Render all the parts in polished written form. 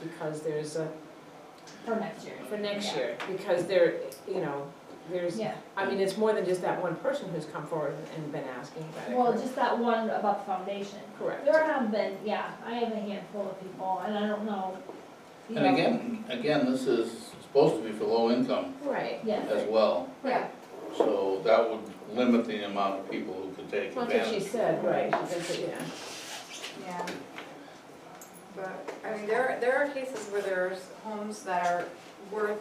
because there's a, For next year. for next Yeah. year, because there, you know, there's, Yeah, I mean, it's more than just that one person who's come forward and been asking about it. well, correct? just that one about the foundation. Correct. There have been, yeah, I have a handful of people, and I don't know, you know. And again, this is supposed to be for low income Right. Yes, as well, Yeah, so that would limit the amount of people who could take that's what she advantage. said, right, she said, yeah. Yeah. But, I mean, there are cases where there's homes that are worth,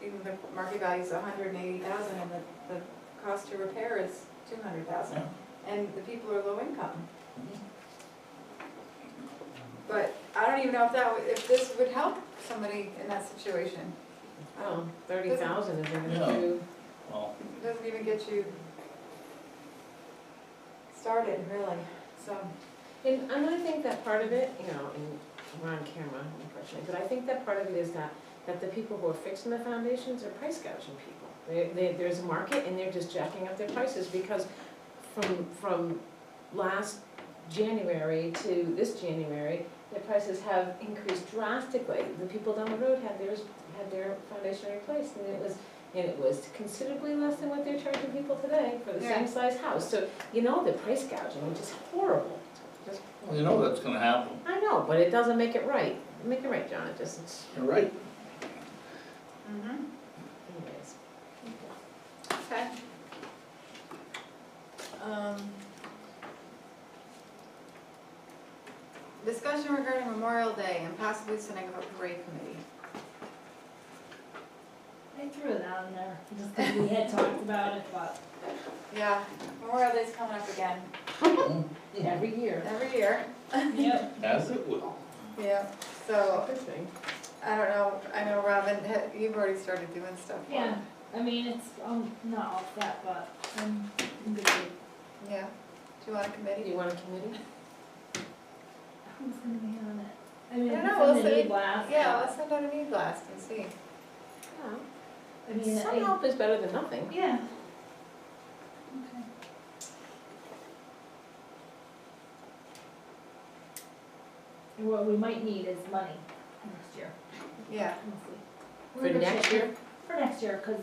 even the market value is $180,000 and the cost to repair is $200,000. Yeah. And the people are low income. But I don't even know if this would help somebody in that situation. Oh, 30,000 is even Yeah. too. Well, It doesn't even get you started, really, so. And I think that part of it, you know, and we're on camera unfortunately, but I think that part of it is that the people who are fixing the foundations are price gouging people. There's a market and they're just jacking up their prices because from last January to this January, their prices have increased drastically. The people down the road had their foundation replaced and it was considerably less than what they're charging people today for the same size house. So, you know, the price gouging, which is horrible. Just, well, you know that's gonna happen. I know, but it doesn't make it right. Make it right, John, it just, it's, You're right. anyways. Okay. Discussion regarding Memorial Day and possibly setting up a parade committee. I threw it out in there, just because we had talked about it, but Yeah, Memorial Day's coming up again, every year. every year. Yep. As it will. Yeah, so, Interesting. I don't know, I know Robin, you've already started doing stuff. for Yeah, it. I mean, it's, not all set, but I'm in good shape. Yeah, do you want a Do committee? you want a committee? Who's gonna be on it? I mean, I don't it's know, in we'll the see. e-blast. Yeah, let's send out an e-blast and see. Yeah. I mean, Some help is better than nothing. yeah. Okay. And what we might need is money next year. Yeah, We'll see. We're For in good next shape. year? For next year, cause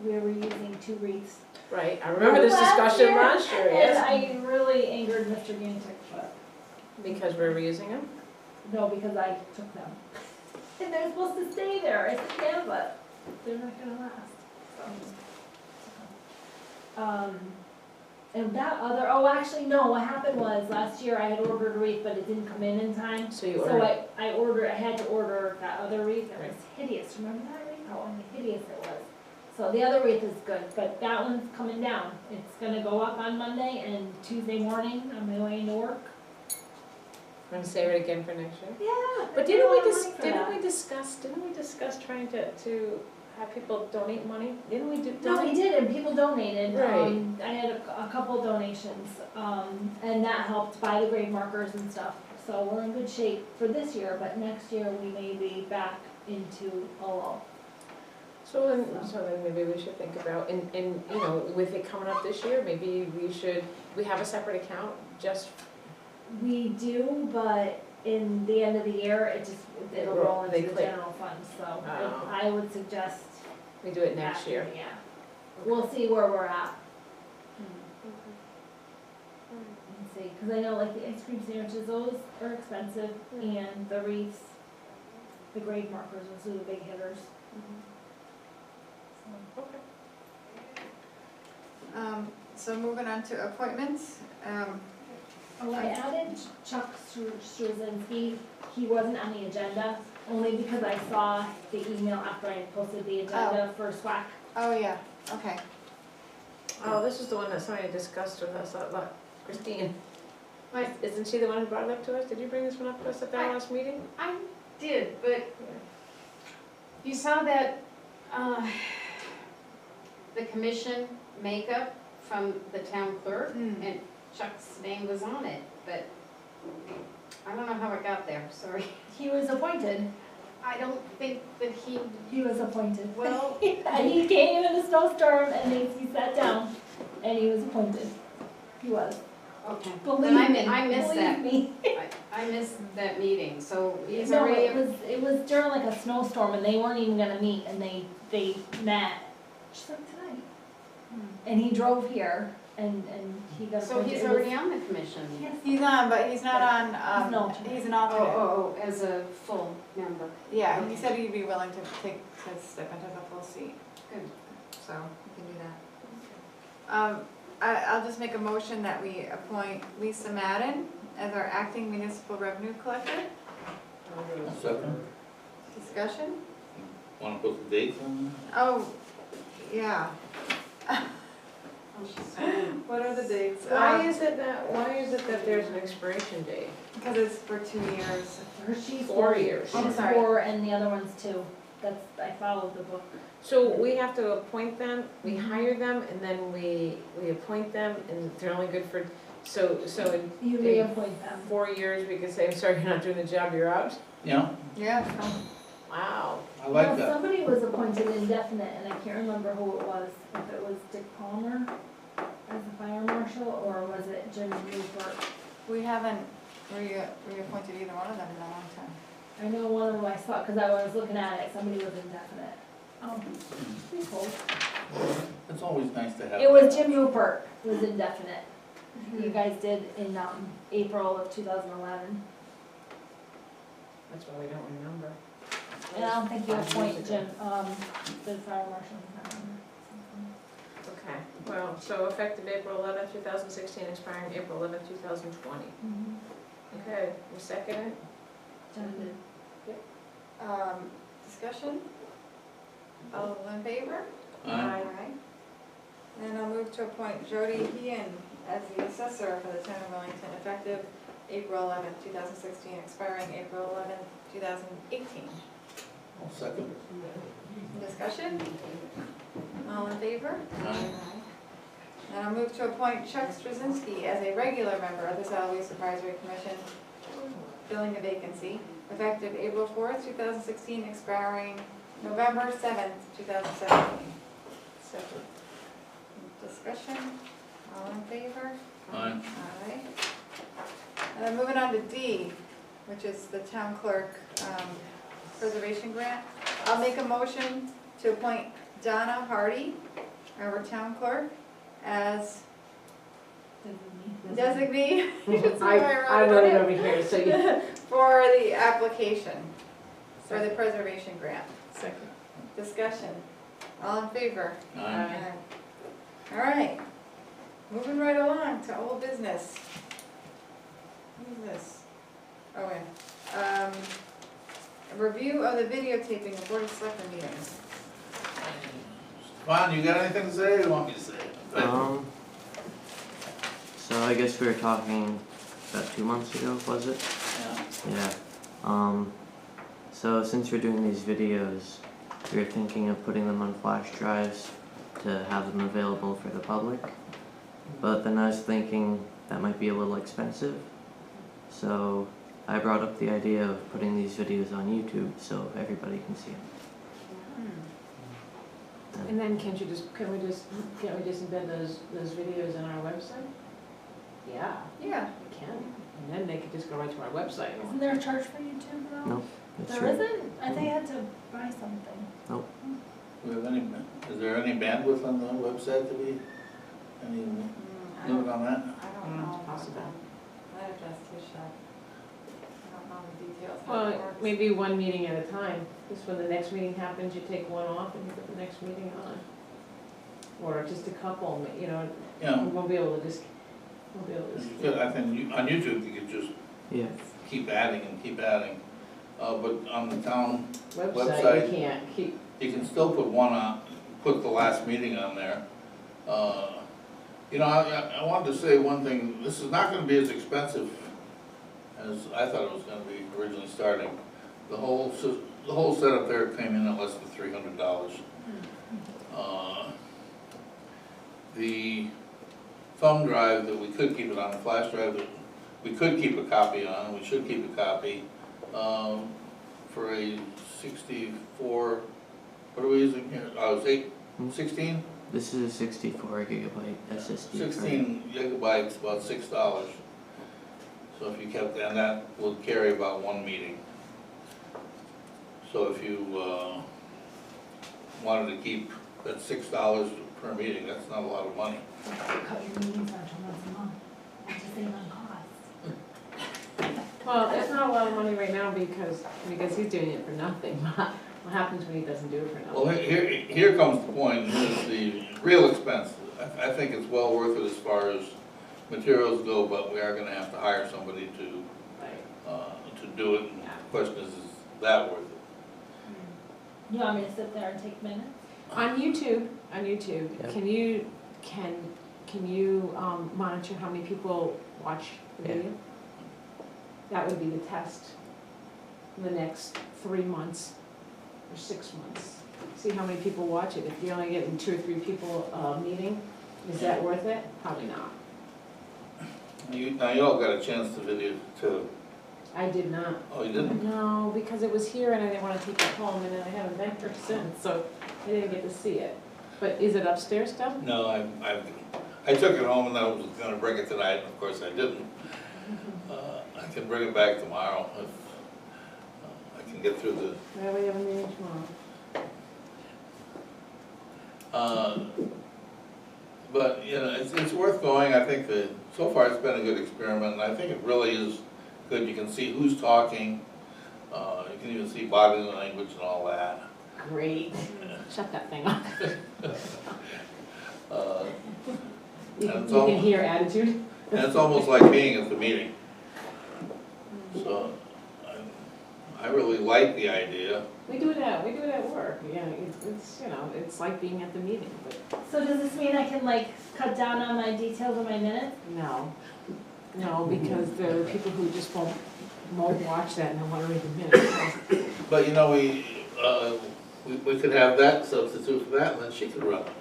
we were using 2 wreaths. Right, I remember this discussion last year, And yes. I really angered Mr. Gantick, but Because we're reusing them? no, because I took them. And they're supposed to stay there, I said, yeah, but they're not gonna last, so. And that other, oh, actually, no, what happened was, last year I had ordered a wreath, but it didn't come in time. So you So ordered, I had to order that other wreath, it was hideous, remember that wreath, how hideous it was? So the other wreath is good, but that one's coming down, it's gonna go up on Monday, and Tuesday morning, on my way into work. I'm gonna save it again for next year. Yeah. But I paid a lot of money for didn't that. we discuss trying to have people donate money? Didn't we do? No, we did, and people donated. Right. I had a couple donations, and that helped buy the grave markers and stuff. So we're in good shape for this year, but next year we may be back into a lull. So then maybe we should think about, and you know, with it coming up this year, maybe we have a separate account just, We do, but in the end of the year, it'll roll into They the click. general fund, so Oh. I would suggest. we do it next after, year. Yeah. We'll see where we're at. And see, cause I know like the ice cream sandwiches, those are expensive, and the wreaths, the grave markers, those are the big hitters. So, Okay. so moving on to appointments, Oh, I added Chuck Straczynski, he wasn't on the agenda, only because I saw the email after I posted the agenda for SWAC. oh yeah, okay. Oh, this is the one that somebody discussed with us, Christine. Right. Isn't she the one who brought it up to us? Did you bring this one up to us at that last meeting? I did, but you saw that, the commission makeup from the town clerk, and Chuck's name was on it, but I don't know how it got there, sorry. He was appointed, I don't think that he was appointed. well, And he came in a snowstorm and he sat down and he was appointed. He was. okay. Believe Then me, I missed believe that. me. I missed that meeting, so he's No, already. it was during like a snowstorm and they weren't even gonna meet and they met, just like tonight. And he drove here and he got So appointed. he's It was- already on the commission? Yes. He's on, but he's not on, He's an alternate. he's an Oh, alternate. oh, oh, as a full member. Yeah, he said he'd be willing to step into the full seat, Good. so we can do that. I'll just make a motion that we appoint Lisa Madden as our acting municipal revenue collector. Second, Discussion? wanna put the dates on Oh, yeah. Oh, she's- What are the dates? Why is it that there's an expiration date? Because it's for 2 years. She's 4 years. I'm She's sorry. 4 and the other one's 2. That's, I followed the book. So we have to appoint them, we hire them, and then we appoint them, and they're only good for, so in You reappoint them. 4 years, we could say, I'm sorry, you're not doing the job, you're out? Yeah, Yeah. Wow. I like Well, that. somebody was appointed indefinite, and I can't remember who it was, if it was Dick Palmer as the fire marshal, or was it Jim Newport? We haven't reappointed either one of them in a long time. I know one of them I saw, because I was looking at it, somebody was indefinite. Pretty cool. It's always nice to have. It was Jim Newport was indefinite. Hmm. You guys did in, April of 2011. That's why we don't remember. And I don't think you 5 years appoint ago. Jim, the fire marshal. Okay, well, so effective April 11th, 2016, expiring April 11th, 2020. Okay, you second it? Jen did. Discussion? All in favor? Aye. And I'll move to appoint Jody Heehan as the assessor for the town of Wellington, effective April 11th, 2016, expiring April 11th, 2018. I'll second. Discussion? All in favor? Aye. And I'll move to appoint Chuck Straczynski as a regular member of the Salaries Advisory Commission, filling a vacancy, effective April 4th, 2016, expiring November 7th, 2017. Second. Discussion? All in favor? Aye. Aye. And then moving on to D, which is the town clerk preservation grant. I'll make a motion to appoint Donna Hardy, our town clerk, as designee. You should see where I wrote it down over here, so you. for the application for the preservation grant. Second. Discussion. All in favor? Aye. All right, moving right along to old business. What is this? Oh, yeah. A review of the videotaping of Board of Selectmen meetings. Vaughn, you got anything to say or you want me to say? So I guess we were talking about 2 months ago, was it? Yeah. Yeah. So since we're doing these videos, we were thinking of putting them on flash drives to have them available for the public. But then I was thinking that might be a little expensive. So I brought up the idea of putting these videos on YouTube so everybody can see them. And then can't we just embed those videos on our website? Yeah, Yeah. we can, and then they could just go right to our website. Isn't there a charge for YouTube though? No, it's There free. isn't? I think I had to buy something. We have any, is there any bandwidth on the website that we, any I limit don't on that? know. Possible. I have to ask Tisha. I don't know the details. how it Well, works. maybe one meeting at a time, just when the next meeting happens, you take one off and you put the next meeting on. Or just a couple, you know, Yeah, we won't be able to just, we'll be able to you just. could, I think on YouTube, you could just Yeah. keep adding and keep adding. But on the town, Website, website. you can't keep, you can still put one on, put the last meeting on there. You know, I wanted to say one thing, this is not gonna be as expensive as I thought it was gonna be originally starting. The whole setup there came in at less than $300. The thumb drive that we could keep it on, the flash drive that we could keep a copy on, we should keep a copy, for a 64, what are we using here? Oh, it's 16? This is a 64 gigabyte SSD. 16 gigabytes, about $6. So if you kept, and that would carry about one meeting. So if you, wanted to keep that $6 per meeting, that's not a lot of money. Cut your meetings down to once a month, and to save on costs. Well, it's not a lot of money right now because he's doing it for nothing. What happens when he doesn't do it for Well, nothing? here comes the point, is the real expense. I think it's well worth it as far as materials go, but we are gonna have to hire somebody to do it. And the question is that worth it? You want me to sit there and take minutes? On YouTube, Yep. can you monitor how many people watch the Yeah. video? That would be the test in the next 3 months or 6 months. See how many people watch it. If you're only getting 2 or 3 people a meeting, is that worth it? Probably not. Now you all got a chance to video to, I did not. oh, you didn't? No, because it was here and I didn't want to take it home, and then I haven't been here since, so I didn't get to see it. But is it upstairs still? No, I took it home and I was gonna bring it tonight, and of course I didn't. I can bring it back tomorrow if I can get through the, Well, we have a meeting tomorrow. but, you know, it's worth going. I think that, so far it's been a good experiment, and I think it really is good. You can see who's talking, you can even see body language and all that. Great. Shut that thing off. You And it's can hear attitude. And it's almost like being at the meeting. So, I really like the idea. We do it at work, yeah, it's, you know, it's like being at the meeting, but So does this mean I can like cut down on my details of my minutes? no. No, because there are people who just won't watch that and don't wanna read the minutes. But, you know, we could have that substitute for that, and then she could run it.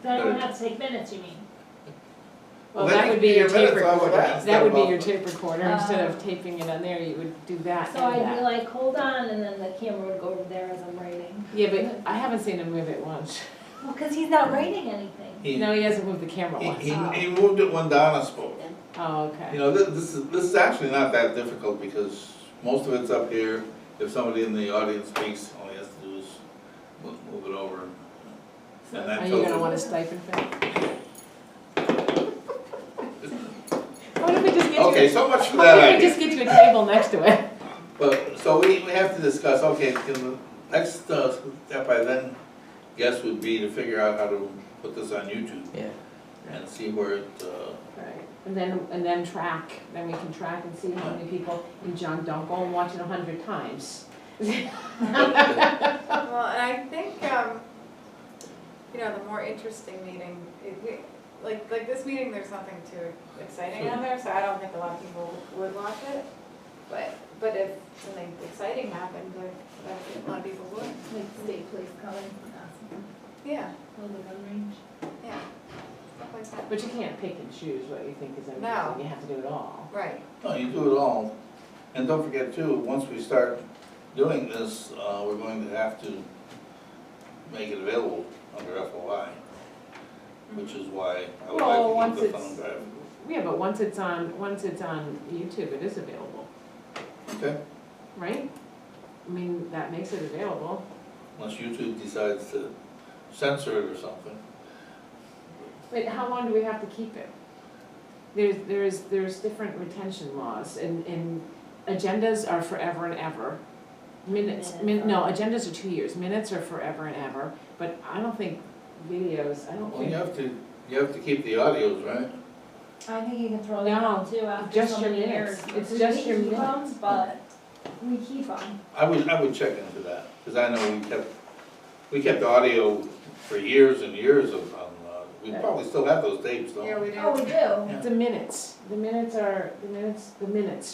So I don't have to take minutes, you mean? Well, then that you would be can your get tape minutes off of recorder, that that would be instead your of- tape recorder, instead of taping it on there, you would do that So and I'd be that. like, hold on, and then the camera would go over there as I'm writing. Yeah, but I haven't seen him move it once. Well, cause he's not writing anything. He, No, he hasn't moved the camera he, once. he moved it when Donna spoke. Oh, You okay. know, this is actually not that difficult, because most of it's up here. If somebody in the audience speaks, all he has to do is move it over. And that Are you tells gonna him- want a stipend for that? What if we just get you? Okay, so much for What that if we idea. just get you a table next to it? But, so we have to discuss, okay, can the next step I then guess would be to figure out how to put this on YouTube Yeah. and see where it, Right, and then track, then we can track and see how many people, and John, don't go and watch it 100 times. Well, and I think, you know, the more interesting meeting, like this meeting, there's nothing too exciting on there, so I don't think a lot of people would watch it. But if something exciting happened, I think a lot of people would. Like state police coming, Yeah, build a gun range. yeah, stuff like that. But you can't pick and choose what you think is No. interesting, you have to do it all. Right. no, you do it all. And don't forget too, once we start doing this, we're going to have to make it available under FOI, which is why I would Well, like once to keep the it's- thumb drive. Yeah, but once it's on YouTube, it is available, Okay, right? I mean, that makes it available. unless YouTube decides to censor it or something. But how long do we have to keep it? There's different retention laws, and agendas are forever and ever. No, agendas are 2 years, minutes are forever and ever, but I don't think videos, I don't Well, think. you have to keep the audios, right? I think you can throw them No, out too after just so your many minutes. years. It's We just your keep 'em, minutes. But we keep them. I would check into that, because I know we kept audio for years and years we probably still have those tapes, don't we? Yeah, we do. Oh, we do. The minutes,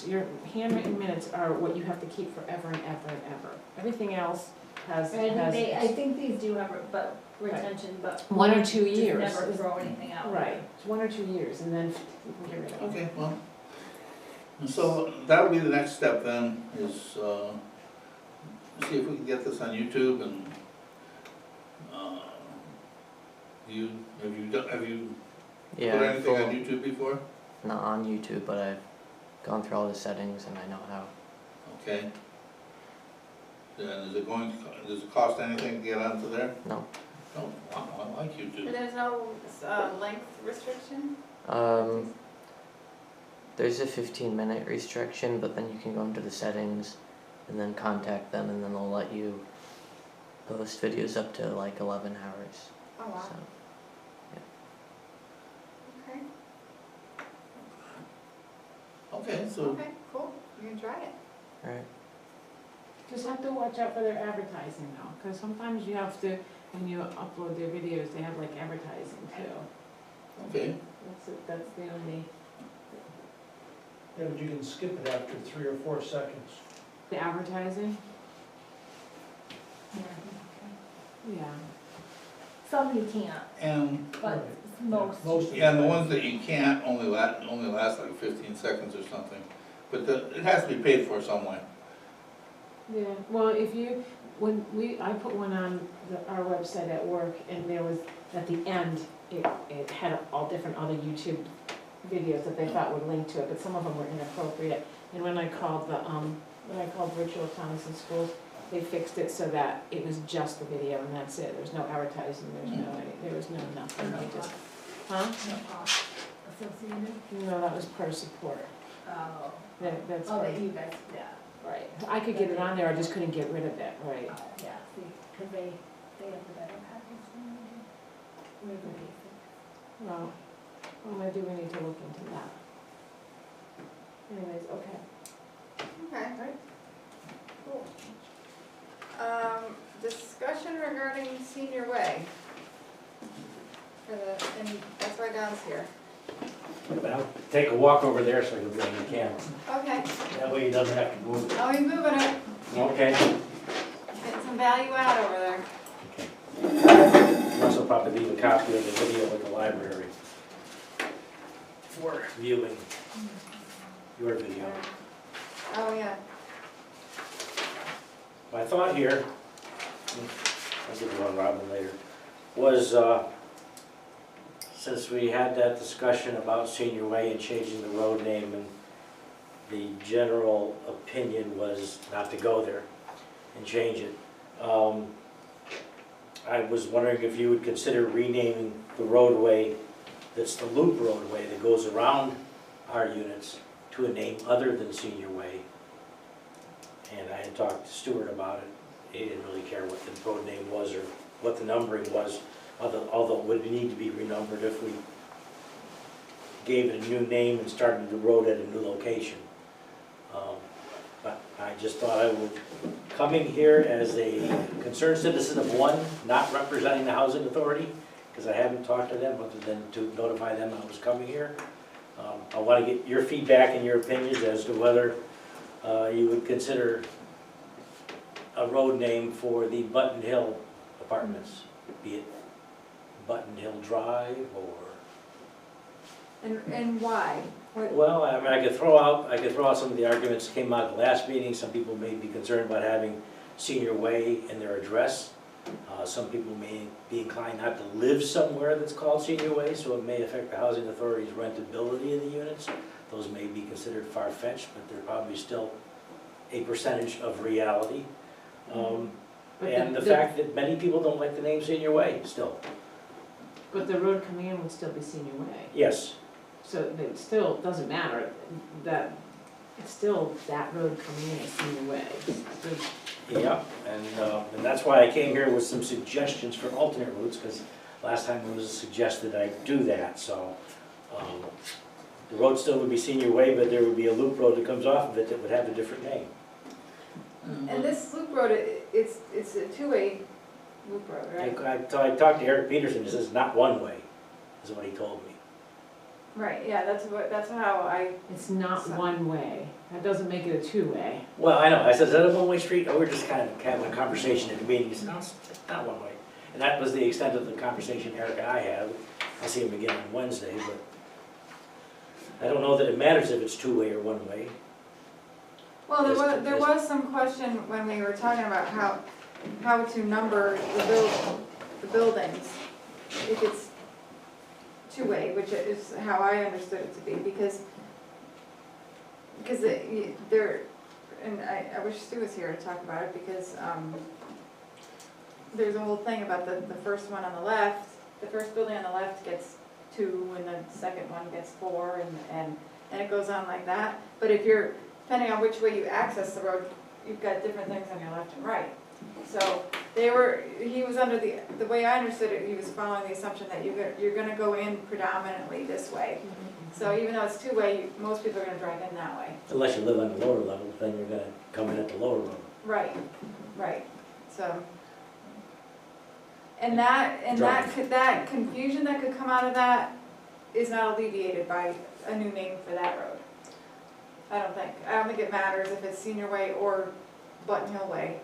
your handwritten minutes are what you have to keep forever and ever and ever. Everything else has. I think these do have, but retention, but. 1 or 2 just years. Never throw anything out. Right, it's 1 or 2 years, and then you can get rid of it. Okay, well, so that'll be the next step then, is, see if we can get this on YouTube and, Yeah, Put anything on full- YouTube before? not on YouTube, but I've gone through all the settings and I know how. Okay. Then does it cost anything to get onto there? No. No, wow, I like YouTube. And there's no length restriction? There's a 15-minute restriction, but then you can go into the settings and then contact them, and then they'll let you post videos up to like 11 hours. Oh, wow, So, okay, Okay, so, okay, cool, you can try it. alright. Just have to watch out for their advertising though, because sometimes you have to, when you upload their videos, they have like advertising too. okay, That's the only, Yeah, but you can skip it after 3 or 4 seconds. the advertising, yeah. Some you can't, and, but Right. most. Most of yeah, and the time. ones that you can't only last like 15 seconds or something. But it has to be paid for some way. Yeah, well, if you, I put one on our website at work, and there was, at the end, it had all different other YouTube videos that they thought would link to it, but some of them were inappropriate. And when I called Virtual Towns and Schools, they fixed it so that it was just the video and that's it. There was no advertising, there was no nothing, they just, huh? No cost associated. No, that was per support. Oh. That's Oh, right. that you guys, yeah. Right. I could get it on there, I just couldn't get rid of it, right? Oh, yeah, see, because they have the better package than we do. We're the basic. Well, maybe we need to look into that. Anyways, okay. Okay. Right. Cool. Discussion regarding Senior Way. And that's why Don's here. But I'll take a walk over there so I can bring the camera. Okay, That way he doesn't have to move. I'll be moving it, Okay. getting some value out over there. Russ will probably leave a copy of the video at the library for viewing your video. Oh, yeah. My thought here, I'll give it on Robin later, was since we had that discussion about Senior Way and changing the road name, and the general opinion was not to go there and change it. I was wondering if you would consider renaming the roadway that's the loop roadway that goes around our units to a name other than Senior Way. And I had talked to Stuart about it. He didn't really care what the road name was or what the numbering was, although it would need to be renumbered if we gave it a new name and started the road at a new location. But I just thought I would, coming here as a concerned citizen of one, not representing the housing authority, because I haven't talked to them other than to notify them I was coming here. I want to get your feedback and your opinions as to whether you would consider a road name for the Button Hill apartments, be it Button Hill Drive or... And why? What- Well, I mean, I could throw out some of the arguments that came out at the last meeting. Some people may be concerned about having Senior Way in their address. Some people may be inclined not to live somewhere that's called Senior Way, so it may affect the housing authority's rentability of the units. Those may be considered far-fetched, but they're probably still a percentage of reality. But And the fact that many people don't like the name Senior Way still. But the road coming in would still be Senior Way. Yes, So it still doesn't matter, that, it's still that road coming in is Senior Way. yeah, and that's why I came here with some suggestions for alternate routes, because last time it was suggested I do that, so. The road still would be Senior Way, but there would be a loop road that comes off of it that would have a different name. And this loop road, it's a two-way loop road, right? I talked to Eric Peterson, he says not one way, is what he told me. Right, yeah, that's how I, It's not one way, that doesn't make it a two-way. Well, I know, I said, is that a one-way street? Oh, we're just kind of having a conversation at the meeting, he said, no, it's not one way. And that was the extent of the conversation Eric and I had. I'll see him again on Wednesday, but I don't know that it matters if it's two-way or one-way. well, there was some question when we were talking about how to number the buildings. If it's two-way, which is how I understood it to be, because there, and I wish Stu was here to talk about it, because, there's a whole thing about the first one on the left, the first building on the left gets 2, and the second one gets 4, and it goes on like that. But if you're, depending on which way you access the road, you've got different things on your left and right. So he was under the way I understood it, he was following the assumption that you're gonna go in predominantly this way. So even though it's two-way, most people are gonna drive in that way. Unless you live on the lower level, then you're gonna come in at the lower level. Right, so. And that confusion that could come out of that is not alleviated by a new name for that road. I don't think it matters if it's Senior Way or Button Hill Way.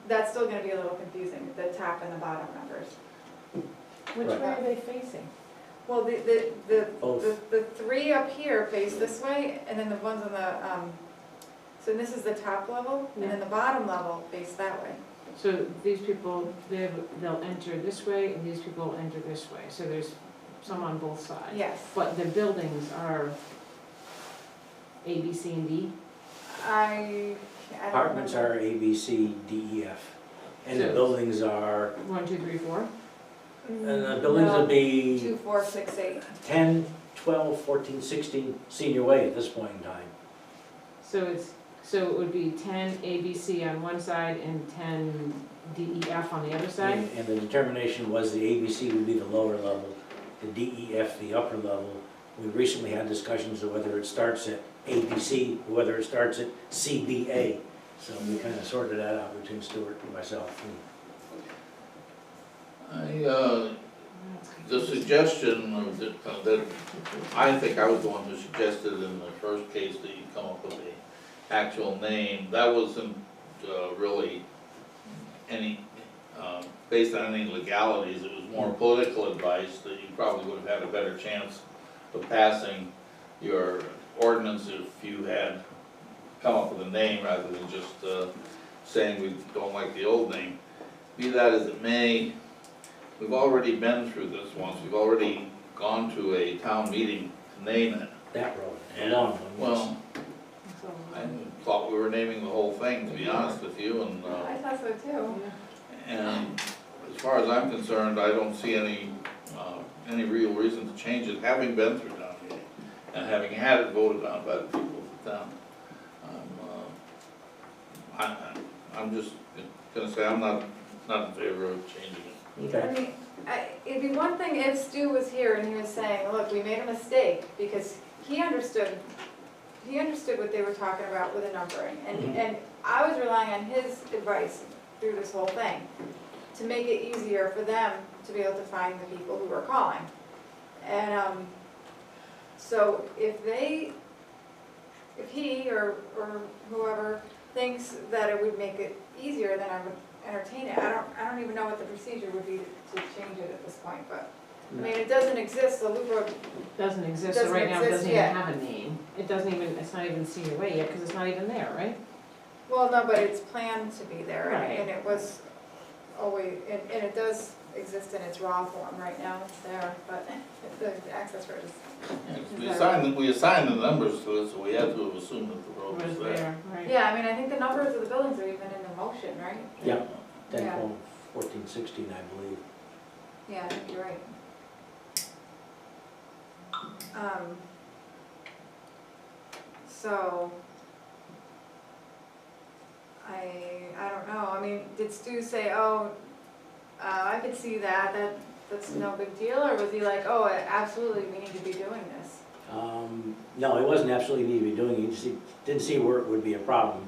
That's still gonna be a little confusing, the top and the bottom numbers. Which Right. way are they facing? Well, Both. the 3 up here face this way, and then the ones on the, so this is the top level, and then the bottom level face that way. So these people, they'll enter this way, and these people will enter this way, so there's some on both sides. Yes. But the buildings are A, B, C, and D? I don't Apartments remember. are A, B, C, D, E, F. And the So- buildings are, 1, 2, 3, 4? and the buildings would be 2, 4, 6, 8. 10, 12, 14, 16 Senior Way at this point in time. So it would be 10 A, B, C on one side and 10 D, E, F on the other side? And the determination was the ABC would be the lower level, the DEF the upper level. We recently had discussions of whether it starts at ABC, or whether it starts at CBA. So we kind of sorted that out between Stuart and myself. The suggestion that I think I was the one who suggested in the first case that you come up with the actual name, that wasn't really any, based on any legalities, it was more political advice that you probably would have had a better chance of passing your ordinance if you had come up with a name rather than just saying we don't like the old name. Be that as it may, we've already been through this once, we've already gone to a town meeting to name it. That road, a long one. Well, I thought we were naming the whole thing, to be honest with you, I thought so too. and as far as I'm concerned, I don't see any real reason to change it, having been through town meeting, and having had it voted on by the people of the town. I'm just gonna say I'm not in favor of changing it. I Okay. mean, it'd be one thing if Stu was here and he was saying, look, we made a mistake, because he understood what they were talking about with the numbering, and I was relying on his advice through this whole thing, to make it easier for them to be able to find the people who were calling. And, so if he or whoever thinks that it would make it easier, then I would entertain it. I don't even know what the procedure would be to change it at this point, but, I mean, it doesn't exist, the loop road, Doesn't exist, so Doesn't right now it exist doesn't even yet. have a name. It's not even Senior Way yet, because it's not even there, right? well, no, but it's planned to be there, Right. and it was always, and it does exist in its raw form right now, it's there, but the access road is, We assigned the numbers to it, so we had to have assumed that the road was there. Right. yeah, I mean, I think the numbers of the buildings are even in the motion, right? Yeah, 10, Yeah. 12, 14, 16, I believe. Yeah, I think you're right. So, I don't know, I mean, did Stu say, oh, I could see that's no big deal, or was he like, oh, absolutely, we need to be doing this? No, it wasn't absolutely need to be doing it, he just didn't see where it would be a problem.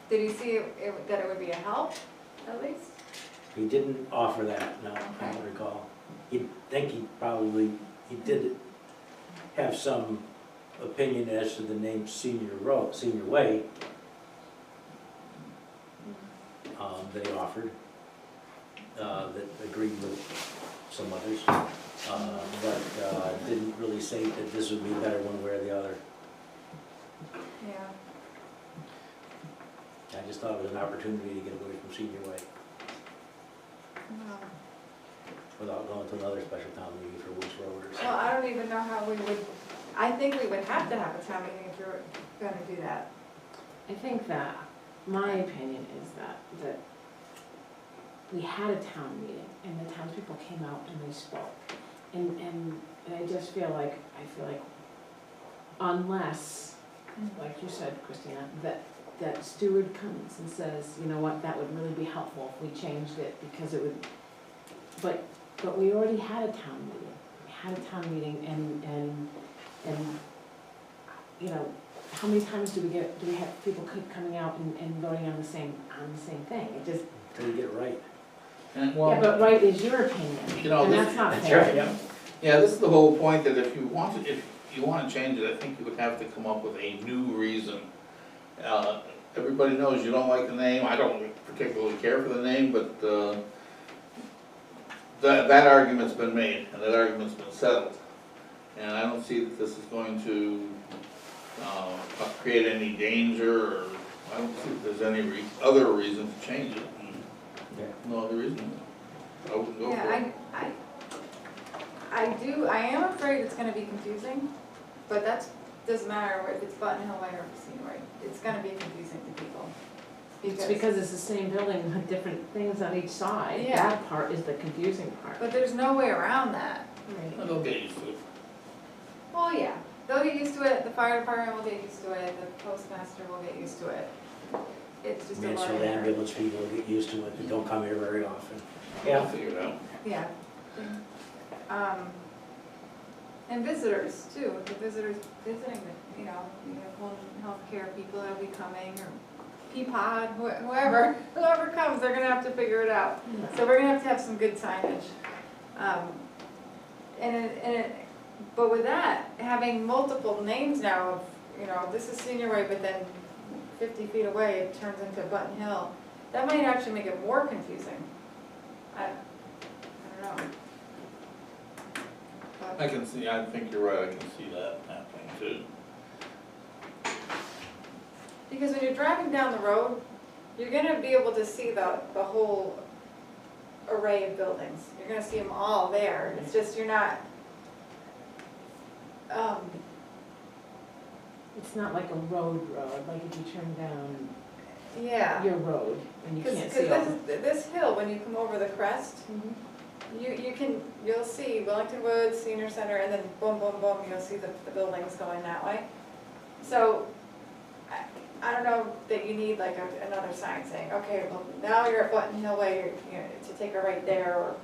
Did he see that it would be a help, at least? He didn't offer that, no, I Okay. don't recall. He did have some opinion as to the name Senior Way, that he offered, that agreed with some others, but didn't really say that this would be better one way or the other. Yeah. I just thought it was an opportunity to get away from Senior Way. Well, without going to another special town meeting for Woods Road or Well, something. I don't even know how we would, I think we would have to have a town meeting if you're gonna do that. I think that, my opinion is that we had a town meeting and the townspeople came out and they spoke. And I just feel like, unless, like you said, Christina, that steward comes and says, you know what, that would really be helpful if we changed it because it would, but we already had a town meeting. We had a town meeting and, you know, how many times do we have people coming out and voting on the same thing? It just, Until you get it right. And yeah, but right is your opinion, You know, and this- that's not That's fair. right, yeah. Yeah, this is the whole point, that if you want to change it, I think you would have to come up with a new reason. Everybody knows you don't like the name, I don't particularly care for the name, but, that argument's been made, and that argument's been settled. And I don't see that this is going to, create any danger, or I don't see that there's any other reason to change it. Yeah. No other reason, I wouldn't go for it. Yeah, I am afraid it's gonna be confusing, but doesn't matter if it's Button Hill Way or Casino Way, it's gonna be confusing to people. It's because it's the same building with different things on each side. Yeah. That part is the confusing part. But there's no way around that. Well, they'll get used to it. Well, yeah, they'll get used to it, the fire department will get used to it, the postmaster will get used to it. It's just a lot of Mansfield ambulance people get used to it, they don't come here very often. They'll Yeah. figure it out. Yeah. And visitors too, the visitors visiting, you have home healthcare people that'll be coming, or Peapod, whoever comes, they're gonna have to figure it out. So we're gonna have some good signage. But with that, having multiple names now of, this is Senior Way, but then 50 feet away, it turns into Button Hill, that might actually make it more confusing. I don't know. I can see, I think you're right, I can see that happening too. Because when you're driving down the road, you're gonna be able to see the whole array of buildings. You're gonna see them all there. It's just you're not, It's not like a road, like if you turn down yeah. your road and you Because can't see all. this hill, when you come over the crest, you'll see Willington Woods, Senior Center, and then boom, boom, boom, you'll see the buildings going that way. So, I don't know that you need like another sign saying, okay, well, now you're at Button Hill Way, to take a right there, or,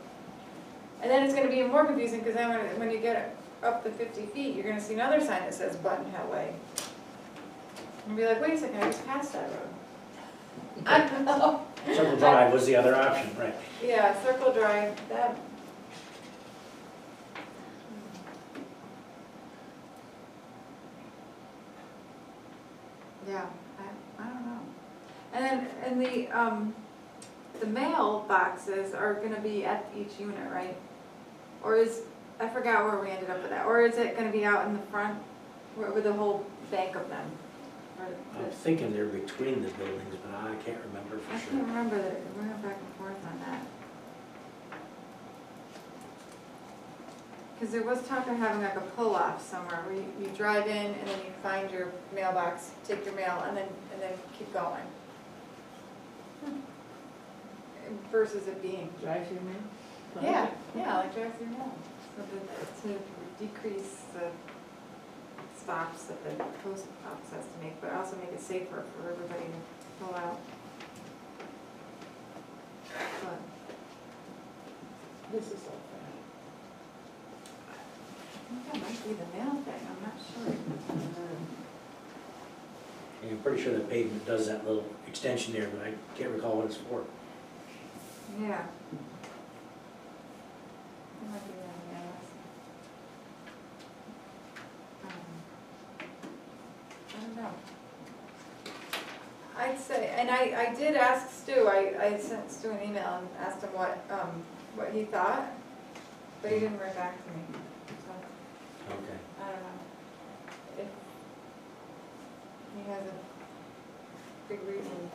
and then it's gonna be even more confusing, because then when you get up the 50 feet, you're gonna see another sign that says Button Hill Way. And be like, wait a second, I just passed that road. I don't know. Circle Drive was the other option, right? Yeah, Circle Drive, that. Yeah, I don't know. And then, the mail boxes are gonna be at each unit, right? Or I forgot where we ended up with that, or is it gonna be out in the front, with the whole bank of them? Or I'm thinking they're between the buildings, but I can't remember I for can't sure. remember that, we went back and forth on that. Because there was talk of having like a pull-off somewhere, where you drive in and then you find your mailbox, take your mail, and then keep going. Versus it being, Drive through mail? yeah, like drive through mail. So to decrease the stops that the post office has to make, but also make it safer for everybody to pull out. But This is so fair. I think that might be the mail thing, I'm not sure. I'm pretty sure the pavement does that little extension there, but I can't recall what it's for. Yeah. It might be that, yeah. I don't know. I'd say, and I did ask Stu, I sent Stu an email and asked him what he thought, but he didn't write back to me, so. Okay. I don't know. If he has a big reason.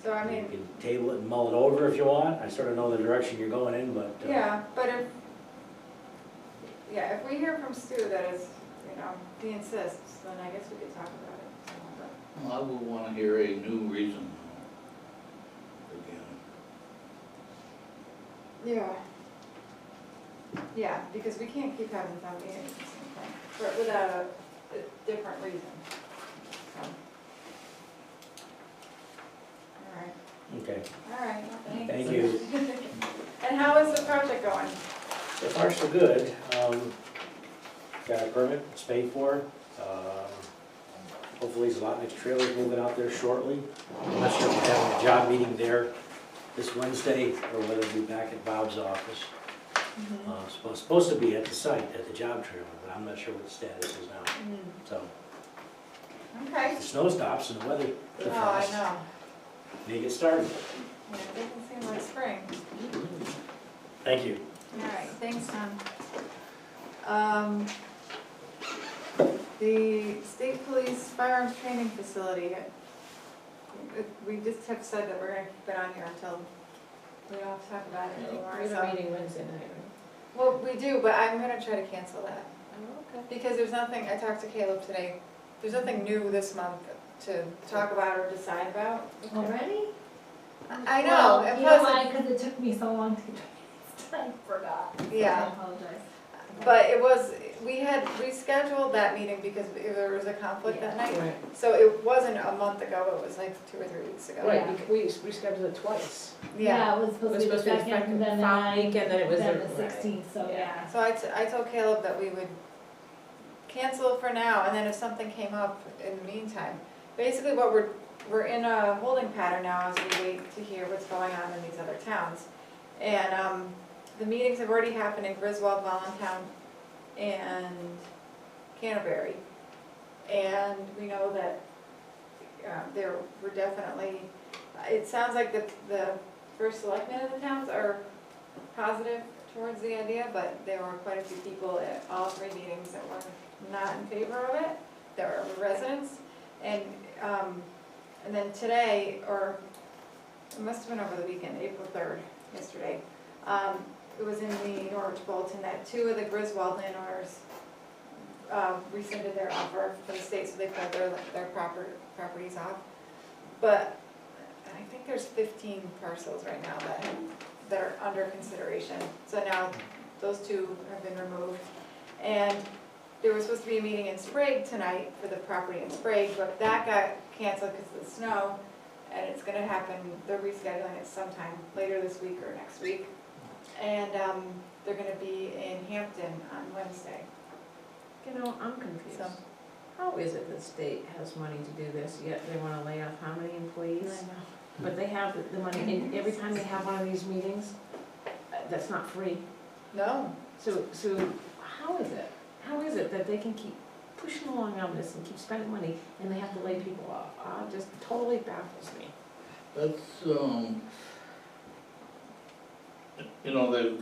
So I You mean, can table it and mull it over if you want, I sort of know the direction you're going in, but. yeah, but if we hear from Stu that is, he insists, then I guess we could talk about it. So, Well, I would wanna hear a new reason again. Yeah. Yeah, because we can't keep having town meetings at the same time, without a different reason. So. Okay, All right, thanks. thank you. And how is the project going? So far, so good. Got a permit, it's paid for. Hopefully, there's a lot of extra trailers moving out there shortly. I'm not sure if we're having a job meeting there this Wednesday, or whether we'll be back at Bob's office. Supposed to be at the site, at the job trailer, but I'm not sure what the status is now. So, Okay. if the snow stops and the weather Oh, I defrosts, know. may get started. Yeah, it doesn't seem like spring. Thank you. All right, thanks, Tom. The state police firearms training facility, we just have said that we're gonna keep it on here until we don't have to talk about it anymore, We have a so. meeting Wednesday night, right? Well, we do, but I'm gonna try to cancel that, Oh, okay. because there's nothing, I talked to Caleb today, there's nothing new this month to talk about or decide about. Already? I know, Well, and you know plus, why? Because it took me so long to get to I forgot. So Yeah. I apologize. but it was, we had rescheduled that meeting because there was a conflict that night. Right, So it wasn't a month ago, it was like 2 or 3 weeks ago. right, we rescheduled it twice. Yeah, it was It supposed was to be the supposed to be the second, then following week, and then it was then the- the right. 16th, so Yeah. yeah. So I told Caleb that we would cancel for now, and then if something came up in the meantime. Basically what we're in a holding pattern now as we wait to hear what's going on in these other towns. And the meetings have already happened in Griswold, Voluntown, and Canterbury. And we know that there were definitely, it sounds like the first selectmen of the towns are positive towards the idea, but there were quite a few people at all 3 meetings that were not in favor of it. There were residents, and then today, or it must have been over the weekend, April 3rd, yesterday, it was in the Norwich Bulletin that 2 of the Griswold landowners rescinded their offer for the state, so they cut their properties off. But I think there's 15 parcels right now that are under consideration. So now those 2 have been removed. And there was supposed to be a meeting in Sprague tonight for the property in Sprague, but that got canceled because of the snow. And it's gonna happen, they're rescheduling it sometime later this week or next week. And they're gonna be in Hampton on Wednesday. You know, I'm confused. So- How is it the state has money to do this, yet they wanna lay off how many employees? But they have the money, and every time they have one of these meetings, that's not free. No, So how is it? How is it that they can keep pushing along on this and keep spending money, and they have to lay people off? Just totally baffles me. That's, they've got